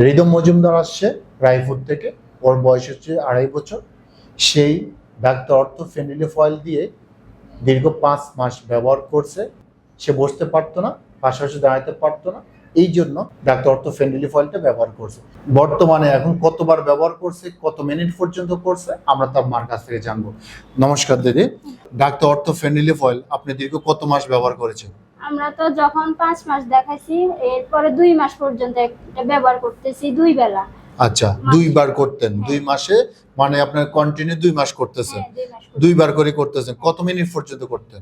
Rhythm Majumdar আসছে রায়পুর থেকে। ওর বয়স হচ্ছে 2.5 বছর। সেই ডাক্তার অর্থোফেনিলিফয়েল দিয়ে দীর্ঘ 5 মাস ব্যবহার করছে। সে বসতে পারতো না, পাশাপাশি দাঁড়াতে পারতো না, এই জন্য ডাক্তার অর্থোফেনিলিফয়েলটা ব্যবহার করছে। বর্তমানে এখন কতবার ব্যবহার করছে, কত মিনিট পর্যন্ত করছে, আমরা তার মার কাছ থেকে জানবো। নমস্কার দিদি। ডাক্তার অর্থোফেনিলিফয়েল আপনি দীর্ঘ কত মাস ব্যবহার করেছেন? আমরা তো যখন 5 মাস দেখাইছি, এরপরে 2 মাস পর্যন্ত এটা ব্যবহার করতেছি 2 বেলা। আচ্ছা, 2 বার করতেন? 2 মাসে মানে আপনার কন্টিনিউ 2 মাস করতেছেন? 2 মাস 2 বার করে করতেছেন। কত মিনিট পর্যন্ত করতেন?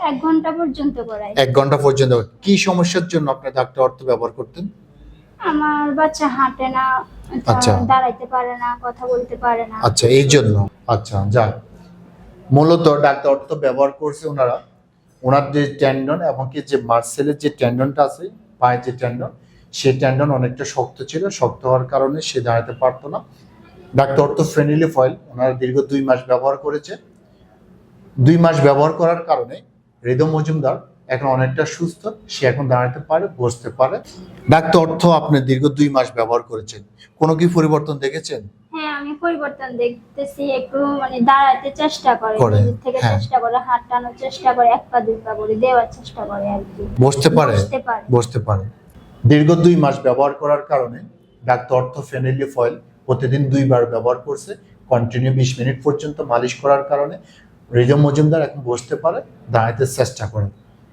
1 ঘন্টা পর্যন্ত করাই। 1 ঘন্টা পর্যন্ত। কি সমস্যার জন্য আপনি ডাক্তার অর্থ ব্যবহার করতেন? আমার বাচ্চা হাঁটে না, আচ্ছা। দাঁড়াইতে পারে না, কথা বলতে পারে না। আচ্ছা, এই জন্য। আচ্ছা, যাক, মূলত ডাক্তার অর্থ ব্যবহার করছে ওনার যে টেন্ডন এবং কি যে মার্সেলের যে টেন্ডনটা আছে, পায়ের যে টেন্ডন, সেই টেন্ডন অনেকটা শক্ত ছিল। শক্ত হওয়ার কারণে সে দাঁড়াতে পারতো না। ডাক্তার অর্থোফেনিলিফয়েল ওনারা দীর্ঘ 2 মাস ব্যবহার করেছে। 2 মাস ব্যবহার করার কারণে রিদম মজুমদার এখন অনেকটা সুস্থ। সে এখন দাঁড়াতে পারে, বসতে পারে। ডাক্তার অর্থ আপনি দীর্ঘ 2 মাস ব্যবহার করেছেন, কোনো কি পরিবর্তন দেখেছেন? হ্যাঁ, আমি পরিবর্তন দেখতেছি। একটু দাঁড়াতে চেষ্টা করে, নিজের থেকে হ্যাঁ। চেষ্টা করে, হাঁটানোর চেষ্টা করে, 1 পা 2 পা করে দেওয়ার চেষ্টা করে আর কি। বসতে পারে? বসতে পারে। দীর্ঘ 2 মাস ব্যবহার করার কারণে ডাক্তার অর্থোফেনিলিফয়েল প্রতিদিন 2 বার ব্যবহার করছে। কন্টিনিউ 20 মিনিট পর্যন্ত মালিশ করার কারণে রিদম মজুমদার এখন বসতে পারে, দাঁড়াতে চেষ্টা করে।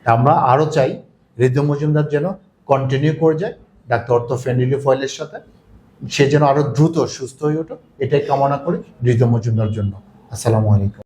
আমরা আরও চাই রিদম মজুমদার যেন কন্টিনিউ করে যায় ডাক্তার অর্থোফেনিলিফয়েলের সাথে। সে যেন আরো দ্রুত সুস্থ হয়ে ওঠে, এটাই কামনা করি রিদম মজুমদার জন্য। আসসালামু আলাইকুম।